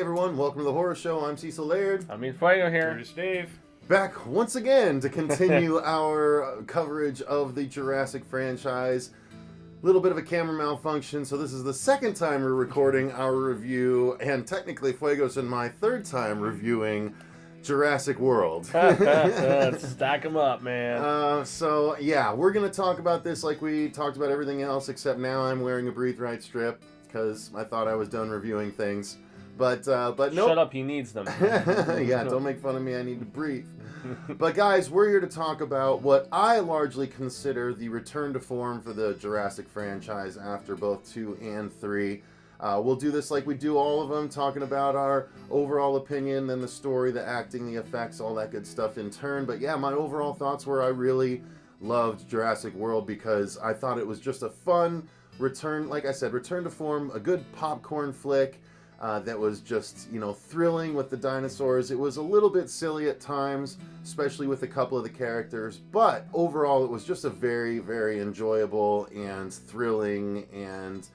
everyone, welcome to the Horror Show. I'm Cecil Laird. I'm Fuego here. Here's Dave. Back once again to continue our coverage of the Jurassic franchise. Little bit of a camera malfunction, so this is the second time we're recording our review, and technically Fuego's and my third time reviewing Jurassic World. Stack them up, man. So yeah, we're gonna talk about this like we talked about everything else, except now I'm wearing a Breathe Right strip because I thought I was done reviewing things. But nope. Shut up, he needs them. Yeah, don't make fun of me, I need to breathe. But guys, we're here to talk about what I largely consider the return to form for the Jurassic franchise after both 2 and 3. We'll do this like we do all of them, talking about our overall opinion, then the story, the acting, the effects, all that good stuff in turn. But yeah, my overall thoughts were I really loved Jurassic World because I thought it was just a fun return, like I said, return to form, a good popcorn flick. That was just, thrilling with the dinosaurs. It was a little bit silly at times, especially with a couple of the characters, but overall it was just a very, very enjoyable and thrilling and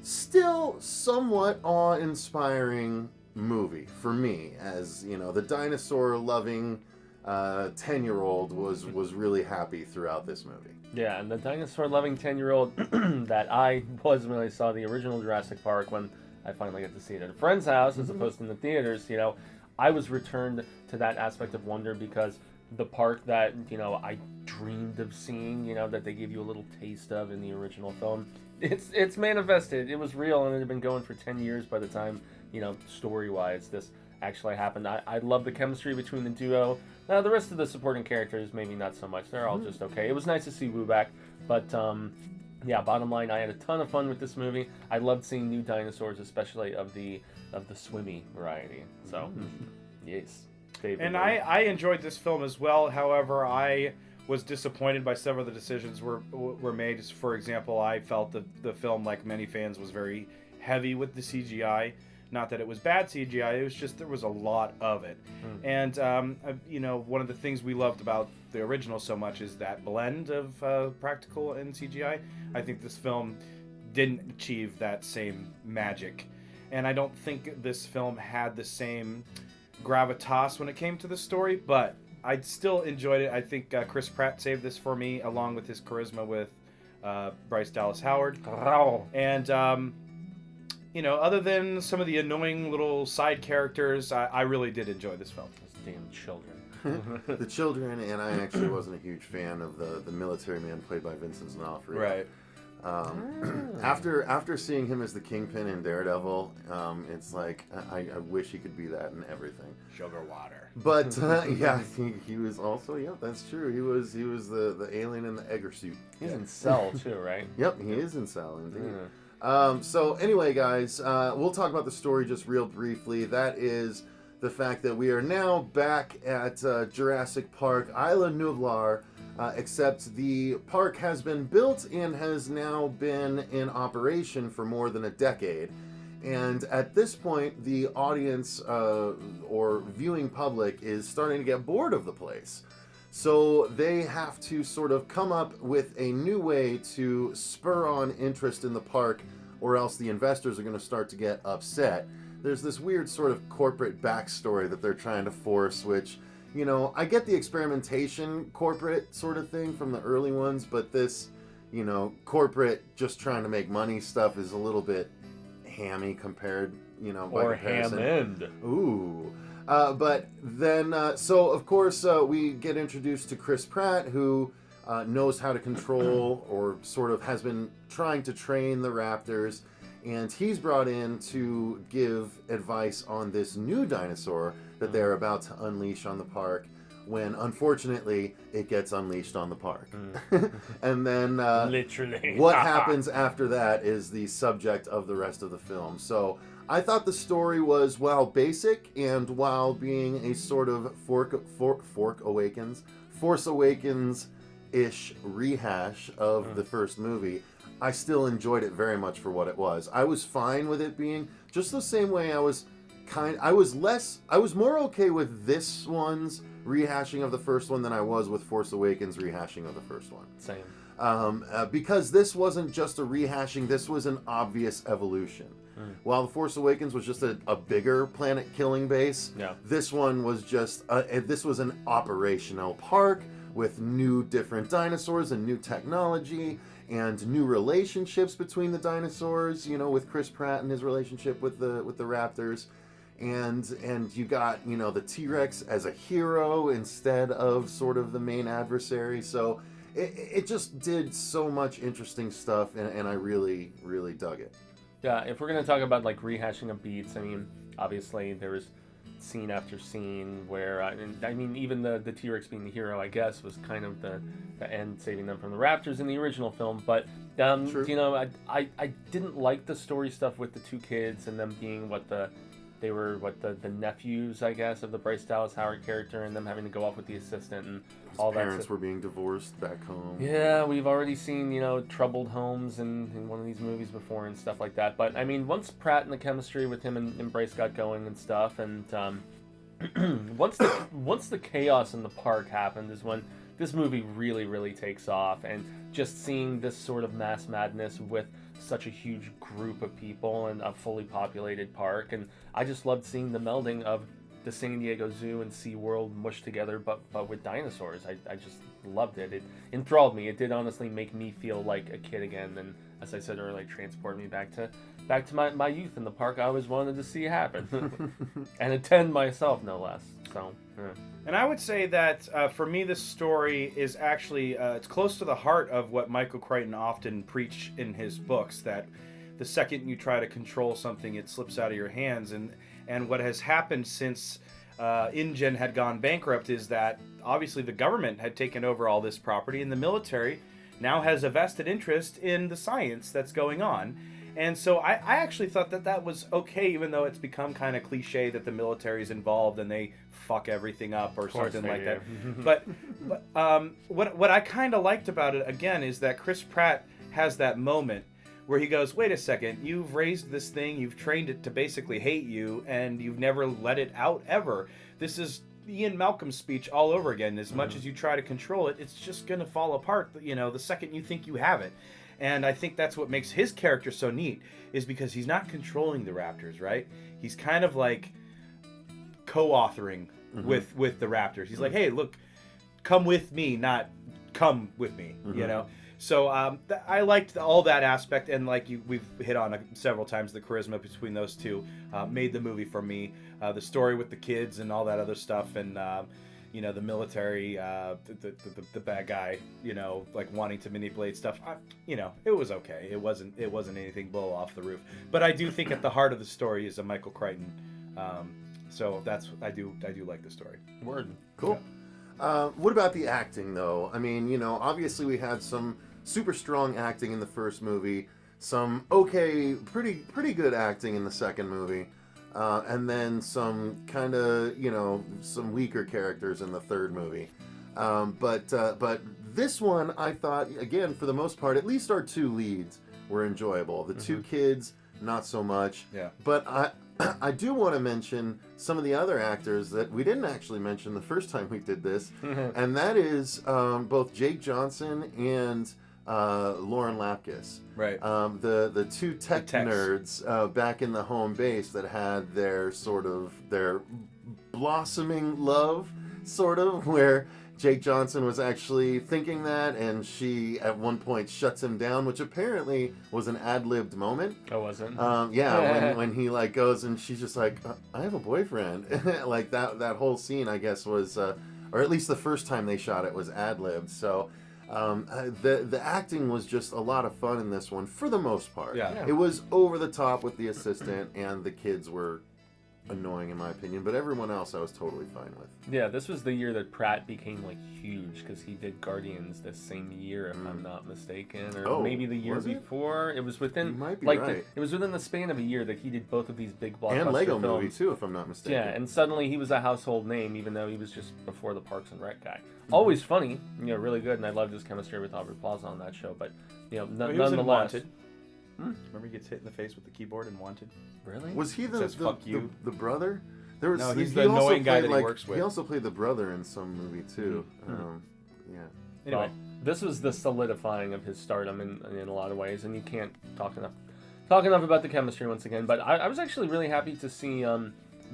still somewhat awe-inspiring movie for me, as, the dinosaur-loving 10-year-old was really happy throughout this movie. Yeah, and the dinosaur-loving 10-year-old that I was when I saw the original Jurassic Park when I finally get to see it at a friend's house as opposed to in the theaters, I was returned to that aspect of wonder because the park that, I dreamed of seeing, that they gave you a little taste of in the original film, it's manifested. It was real, and it had been going for 10 years by the time, story-wise, this actually happened. I love the chemistry between the duo. Now, the rest of the supporting characters, maybe not so much. They're all just okay. It was nice to see Wu back, but... yeah, bottom line, I had a ton of fun with this movie. I loved seeing new dinosaurs, especially of the swimmy variety. So, yes. And I enjoyed this film as well. However, I was disappointed by several of the decisions were made. For example, I felt that the film, like many fans, was very heavy with the CGI. Not that it was bad CGI, it was just there was a lot of it. And, one of the things we loved about the original so much is that blend of practical and CGI. I think this film didn't achieve that same magic. And I don't think this film had the same gravitas when it came to the story, but I still enjoyed it. I think Chris Pratt saved this for me, along with his charisma with Bryce Dallas Howard. And... other than some of the annoying little side characters, I really did enjoy this film. Those damn children. The children, and I actually wasn't a huge fan of the military man played by Vincent D'Onofrio. Right. After seeing him as the Kingpin in Daredevil, it's like, I wish he could be that in everything. Sugar water. But, yeah, he was also, that's true. He was the alien in the Egger suit. He's in Cell, too, right? Yep, he is in Cell, indeed. So anyway, guys, we'll talk about the story just real briefly. That is the fact that we are now back at Jurassic Park, Isla Nublar, except the park has been built and has now been in operation for more than a decade. And at this point, the audience or viewing public is starting to get bored of the place. So they have to sort of come up with a new way to spur on interest in the park, or else the investors are going to start to get upset. There's this weird sort of corporate backstory that they're trying to force, which, I get the experimentation corporate sort of thing from the early ones, but this, corporate just trying to make money stuff is a little bit hammy compared, by comparison. Ham end. Ooh. But then, so of course, we get introduced to Chris Pratt, who knows how to control or sort of has been trying to train the raptors. And he's brought in to give advice on this new dinosaur that they're about to unleash on the park, when unfortunately it gets unleashed on the park. And then literally what happens after that is the subject of the rest of the film. So I thought the story was, while basic and while being a sort of Force Awakens-ish rehash of the first movie, I still enjoyed it very much for what it was. I was fine with it being just the same way I was more okay with this one's rehashing of the first one than I was with Force Awakens rehashing of the first one. Same. Because this wasn't just a rehashing, this was an obvious evolution. While The Force Awakens was just a bigger planet-killing base, this one was just this was an operational park with new different dinosaurs and new technology and new relationships between the dinosaurs. You know, with Chris Pratt and his relationship with the raptors. And you got, you know, the T-Rex as a hero instead of sort of the main adversary. So it just did so much interesting stuff, and I really, really dug it. Yeah, if we're going to talk about, like, rehashing of beats, I mean, obviously there was scene after scene where, I mean, even the T-Rex being the hero, I guess, was kind of the end, saving them from the raptors in the original film. But, you know, I didn't like the story stuff with the two kids and them being the nephews, I guess, of the Bryce Dallas Howard character, and them having to go off with the assistant and all that. His parents were being divorced back home. Yeah, we've already seen, you know, troubled homes in one of these movies before and stuff like that. But, I mean, once Pratt and the chemistry with him and Bryce got going and stuff, and once the chaos in the park happened is when this movie really, really takes off. And just seeing this sort of mass madness with such a huge group of people and a fully populated park, and I just loved seeing the melding of the San Diego Zoo and SeaWorld mushed together, but with dinosaurs. I just loved it. It enthralled me. It did honestly make me feel like a kid again, and as I said earlier, transport me back to my youth in the park I always wanted to see happen and attend myself, no less. So yeah. And I would say that for me, this story is actually it's close to the heart of what Michael Crichton often preached in his books, that the second you try to control something, it slips out of your hands. And what has happened since InGen had gone bankrupt is that obviously the government had taken over all this property, and the military now has a vested interest in the science that's going on. And so I actually thought that was okay, even though it's become kind of cliche that the military is involved and they fuck everything up or something like that. But what I kind of liked about it, again, is that Chris Pratt has that moment where he goes, wait a second, you've raised this thing, you've trained it to basically hate you, and you've never let it out ever. This is Ian Malcolm's speech all over again. As much as you try to control it, it's just going to fall apart, you know, the second you think you have it. And I think that's what makes his character so neat, is because he's not controlling the raptors, right? He's kind of like co-authoring with the raptors. He's like, hey, look, come with me, not come with me, you know? So I liked all that aspect, and like we've hit on several times, the charisma between those two made the movie for me. The story with the kids and all that other stuff, and you know, the military, the bad guy, you know, like wanting to manipulate stuff. You know, it was okay. It wasn't anything blow off the roof. But I do think at the heart of the story is a Michael Crichton. So that's I do like the story. Word. Cool. Yeah. What about the acting, though? I mean, you know, obviously we had some super strong acting in the first movie, some pretty good acting in the second movie, and then some kind of, you know, some weaker characters in the third movie. But this one, I thought, again, for the most part, at least our two leads were enjoyable. The two kids, not so much. Yeah. But I do want to mention some of the other actors that we didn't actually mention the first time we did this, and that is both Jake Johnson and Lauren Lapkus. Right. The two tech nerds back in the home base that had their blossoming love, sort of, where Jake Johnson was actually thinking that, and she at one point shuts him down, which apparently was an ad-libbed moment. Oh, was it? Yeah, when he like goes and she's just like, I have a boyfriend. Like that whole scene, I guess, was, or at least the first time they shot it was ad-libbed. So the acting was just a lot of fun in this one for the most part. Yeah. It was over the top with the assistant, and the kids were annoying in my opinion, but everyone else I was totally fine with. Yeah, this was the year that Pratt became like huge, because he did Guardians this same year, if I'm not mistaken, or maybe the year before. It was within, you might be like, right. It was within the span of a year that he did both of these big blockbuster and Lego films. Movie too, if I'm not mistaken. Yeah, and suddenly he was a household name, even though he was just before the Parks and Rec guy. Always funny, you know, really good, and I loved his chemistry with Aubrey Plaza on that show. But you know, nonetheless. Remember he gets hit in the face with the keyboard in Wanted? Really? Was he the the brother? No, he's the annoying guy that he works with. He also played the brother in some movie too. Yeah. Anyway, this was the solidifying of his stardom in a lot of ways, and you can't talk enough talk enough about the chemistry once again, but I was actually really happy to see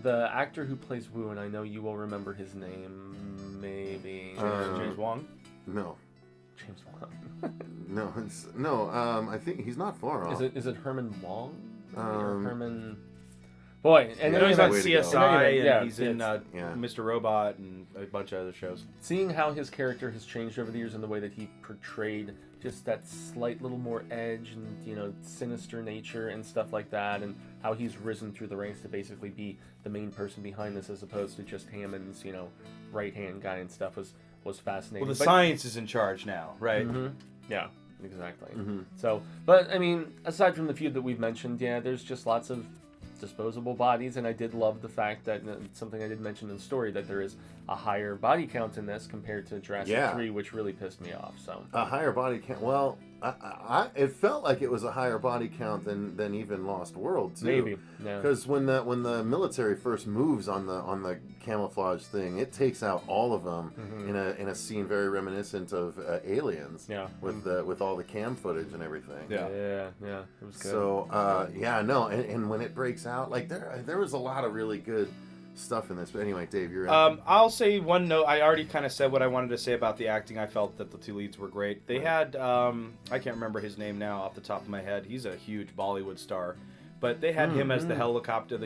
the actor who plays Wu, and I know you will remember his name, maybe. James Wong? No. James Wong. I think he's not far off. Is it Herman Wong? Or Herman... Boy, and he's on way to go. CSI, Yeah, and he's in Mr. Robot and a bunch of other shows. Seeing how his character has changed over the years and the way that he portrayed just that slight little more edge and, sinister nature and stuff like that, and how he's risen through the ranks to basically be the main person behind this as opposed to just Hammond's, right-hand guy and stuff was fascinating. Well, the science is in charge now, right? Mm-hmm. Yeah, exactly. Mm-hmm. So, but, I mean, aside from the few that we've mentioned, there's just lots of disposable bodies, and I did love the fact that something I did mention in the story, that there is a higher body count in this compared to Jurassic 3, which really pissed me off. So a higher body count. Well, it felt like it was a higher body count than even Lost World too. Maybe, yeah. Because when the military first moves on the camouflage thing, it takes out all of them in a scene very reminiscent of Aliens. Yeah. With all the cam footage and everything. Yeah. It was good. So and when it breaks out, like there was a lot of really good stuff in this. But anyway, Dave, you're in. I'll say one note. I already kind of said what I wanted to say about the acting. I felt that the two leads were great. They had I can't remember his name now off the top of my head. He's a huge Bollywood star, but they had him as the helicopter.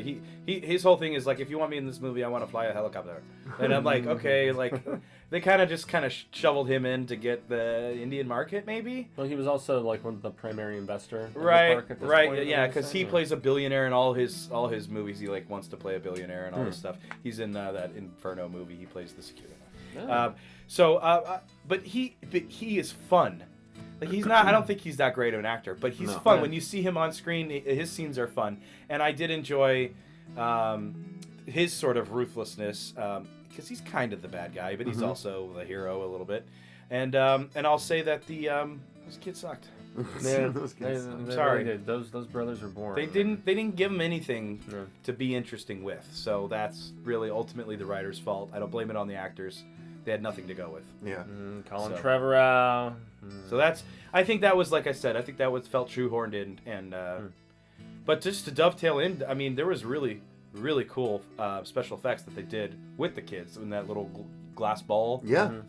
His whole thing is like, if you want me in this movie, I want to fly a helicopter. And I'm like, okay, like they kind of shoveled him in to get the Indian market, maybe. Well, he was also like one of the primary investor. In Right, the park at this right, point, yeah, because he plays a billionaire in all his movies. He like wants to play a billionaire and all this stuff. He's in that Inferno movie. He plays the security. But he is fun. Like he's not. I don't think he's that great of an actor, but he's fun. When you see him on screen, his scenes are fun, and I did enjoy his sort of ruthlessness because he's kind of the bad guy, but he's also the hero a little bit. And I'll say that those kids sucked. Yeah, I'm sorry. Really did. Those brothers were born. They didn't give him anything to be interesting with. So that's really ultimately the writer's fault. I don't blame it on the actors. They had nothing to go with. Yeah. Colin Trevorrow. So I think that was, like I said, I think that was felt shoehorned in. And but just to dovetail in, I mean, there was really, really cool special effects that they did with the kids in that little glass ball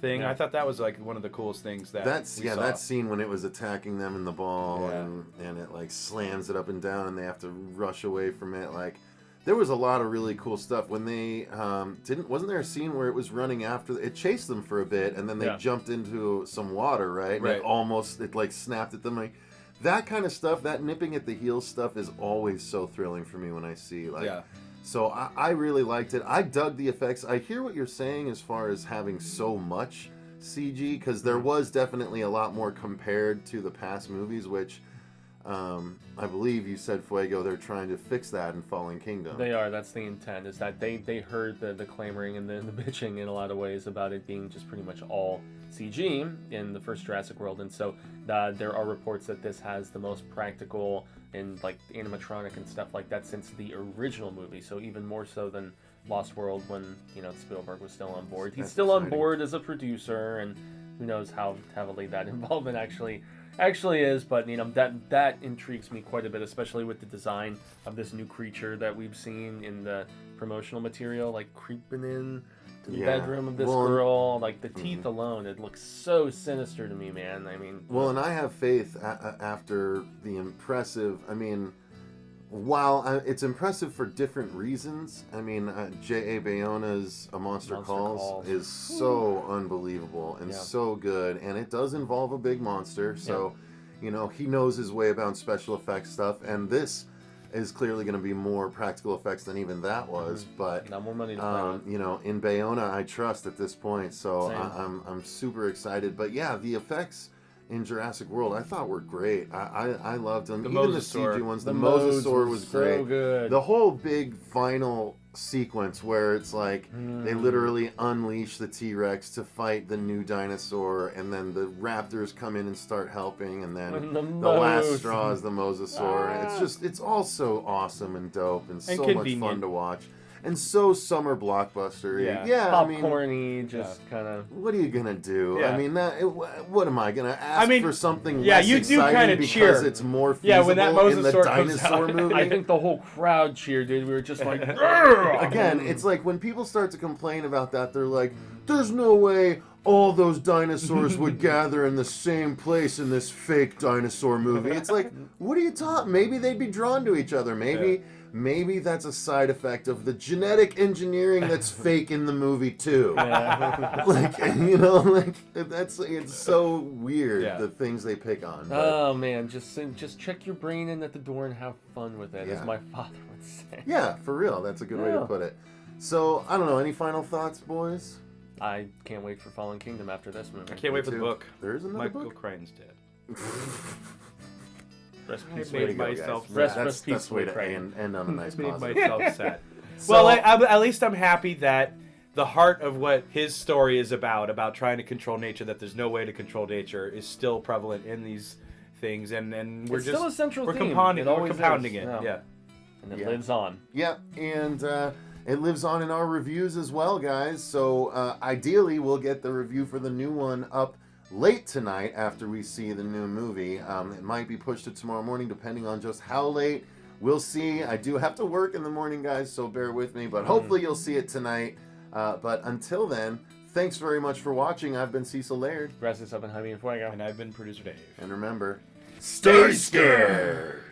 thing. I thought that was like one of the coolest things that we saw. That scene when it was attacking them in the ball and it like slams it up and down and they have to rush away from it. Like there was a lot of really cool stuff when they wasn't there a scene where it was running after it chased them for a bit and then they jumped into some water, right? And it like snapped at them. Like that kind of stuff, that nipping at the heels stuff is always so thrilling for me when I see So I really liked it. I dug the effects. I hear what you're saying as far as having so much CG, because there was definitely a lot more compared to the past movies, which I believe you said, Fuego, they're trying to fix that in Fallen Kingdom. They are. That's the intent, is that they heard the clamoring and the bitching in a lot of ways about it being just pretty much all CG in the first Jurassic World, and so there are reports that this has the most practical and like animatronic and stuff like that since the original movie, so even more so than Lost World when Spielberg was still on board. He's still on board as a producer, and who knows how heavily that involvement actually is, but that intrigues me quite a bit, especially with the design of this new creature that we've seen in the promotional material, like creeping in to the bedroom of this girl, like the teeth alone, it looks so sinister to me, man. I mean, and I have faith after the impressive, while it's impressive for different reasons. I mean, J.A. Bayona's A Monster Calls is so unbelievable and so good, and it does involve a big monster, so he knows his way about special effects stuff, and this is clearly going to be more practical effects than even that was, but not more money to play in Bayona I trust at this point, so I'm super excited. But yeah, the effects in Jurassic World I thought were great. I loved them. Even the CG ones. The Mosasaur was great. So good. The whole big final sequence where it's like they literally unleash the T-Rex to fight the new dinosaur, and then the raptors come in and start helping, and then the last straw is the Mosasaur. It's all so awesome and dope and so much fun to watch. and so summer blockbuster. Yeah. I mean, Popcorny, just kind of. what are you gonna do? Yeah. I mean, what am I gonna ask for something yeah, less you do exciting kinda because cheer. it's more Yeah, feasible when that in the Mosasaur comes Dinosaur out. movie? I think the whole crowd cheered, dude. We were just like, Again, it's like when people start to complain about that, they're like, "There's no way all those dinosaurs would gather in the same place in this fake dinosaur movie." It's like, what are you talking? Maybe they'd be drawn to each other. Maybe that's a side effect of the genetic engineering that's fake in the movie too. Like, it's so weird the things they pick on. But, oh man, just check your brain in at the door and have fun with it, as my father would say. yeah, for real, that's a good way to put it. So I don't know. Any final thoughts, boys? I can't wait for Fallen Kingdom after this movie. I can't wait for the too. book. There is another Michael book. Crichton's dead. Rest I peace, made way to go, guys. myself Rest That's peace, way way to Crichton. end on a nice Made positive. myself sad. So- Well, at least I'm happy that the heart of what his story is about trying to control nature, that there's no way to control nature, is still prevalent in these things, and we're It's just still a central we're theme. compounding, It we're always compounding is. it. Yeah. Yeah. And it Yeah. lives on. Yeah, and it lives on in our reviews as well, guys. So ideally, we'll get the review for the new one up late tonight after we see the new movie. It might be pushed to tomorrow morning, depending on just how late. We'll see. I do have to work in the morning, guys, so bear with me. But hopefully you'll see it tonight. But until then, thanks very much for watching. I've been Cecil Laird. Gracias up and Jaime and Fuego. And I've been producer Dave. And remember, stay scared!